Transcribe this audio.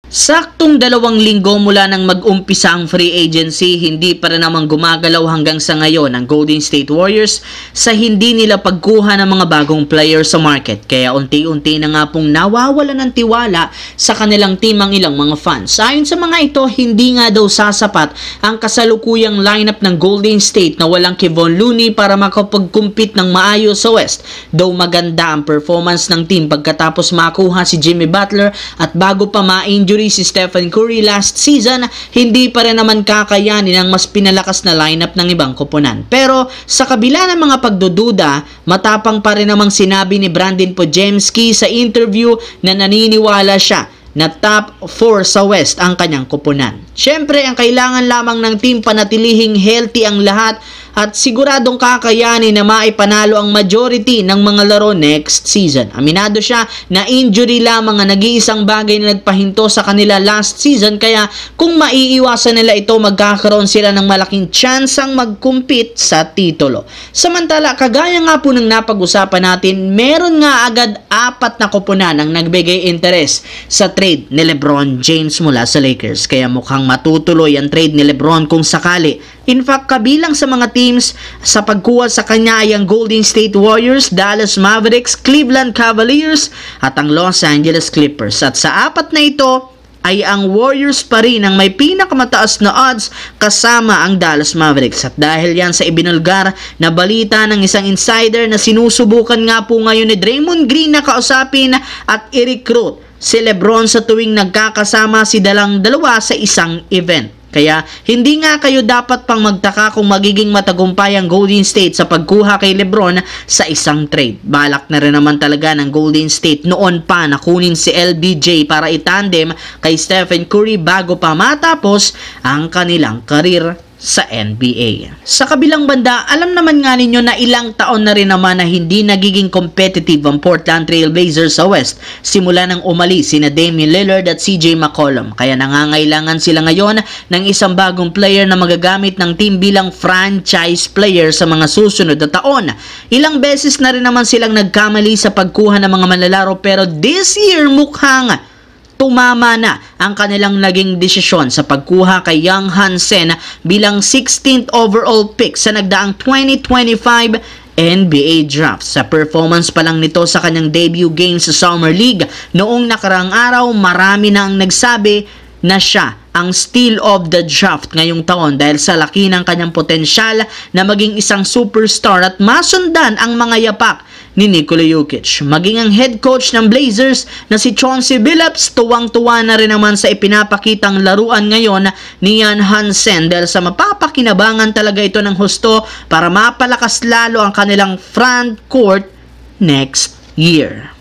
Saktong 2 linggo mula nang mag-umpisa ang free agency, hindi pa rin naman gumagalaw hanggang sa ngayon ang Golden State Warriors sa hindi nila pagkuha ng mga bagong player sa market. Kaya unti-unti na nga pong nawawala ng tiwala sa kanilang team ang ilang mga fans. Ayon sa mga ito, hindi nga daw sasapat ang kasalukuyang lineup ng Golden State na walang Kevon Looney para makapag-compete ng maayos sa West. Though maganda ang performance ng team pagkatapos makuha si Jimmy Butler at bago pa ma-injury si Stephen Curry last season, hindi pa rin naman kakayanin ang mas pinalakas na lineup ng ibang koponan. Pero sa kabila ng mga pagdududa, matapang pa rin namang sinabi ni Brandon Podziemski sa interview na naniniwala siya na top 4 sa West ang kanyang koponan. Siyempre, ang kailangan lamang ng team panatilihing healthy ang lahat at siguradong kakayanin na maipanalo ang majority ng mga laro next season. Aminado siya na injury lamang ang nag-iisang bagay na nagpahinto sa kanila last season, kaya kung maiiwasan nila ito, magkakaroon sila ng malaking tsansang mag-compete sa titulo. Samantala, kagaya nga po ng napag-usapan natin, meron nga agad 4 na koponan ang nagbigay interes sa trade ni LeBron James mula sa Lakers. Kaya mukhang matutuloy ang trade ni LeBron kung sakali. In fact, kabilang sa mga teams sa pagkuha sa kanya ay ang Golden State Warriors, Dallas Mavericks, Cleveland Cavaliers at ang Los Angeles Clippers. At sa 4 na ito ay ang Warriors pa rin ang may pinakamataas na odds kasama ang Dallas Mavericks. At dahil yan sa ibinulgar na balita ng isang insider na sinusubukan nga po ngayon ni Draymond Green na kausapin at i-recruit si LeBron sa tuwing nagkakasama si dalang dalawa sa isang event. Kaya hindi nga kayo dapat pang magtaka kung magiging matagumpay ang Golden State sa pagkuha kay LeBron sa isang trade. Balak na rin naman talaga ng Golden State noon pa na kunin si LBJ para itandem kay Stephen Curry bago pa matapos ang kanilang karir sa NBA. Sa kabilang banda, alam naman nga ninyo na ilang taon na rin naman na hindi nagiging competitive ang Portland Trail Blazers sa West simula nang umalis sina Damian Lillard at CJ McCollum. Kaya nangangailangan sila ngayon ng isang bagong player na magagamit ng team bilang franchise player sa mga susunod na taon. Ilang beses na rin naman silang nagkamali sa pagkuha ng mga manlalaro, pero this year mukhang tumama na ang kanilang naging desisyon sa pagkuha kay Young Hansen bilang 16th overall pick sa nagdaang 2025 NBA Draft. Sa performance pa lang nito sa kanyang debut game sa Summer League noong nakaraang araw, marami na ang nagsabi na siya ang steal of the draft ngayong taon dahil sa laki ng kanyang potensyal na maging isang superstar at masundan ang mga yapak ni Nikola Jokic. Maging ang head coach ng Blazers na si Chauncey Billups, tuwang-tuwa na rin naman sa ipinapakitang laruan ngayon ni Young Hansen dahil sa mapapakinabangan talaga ito ng husto para mapalakas lalo ang kanilang front court next year.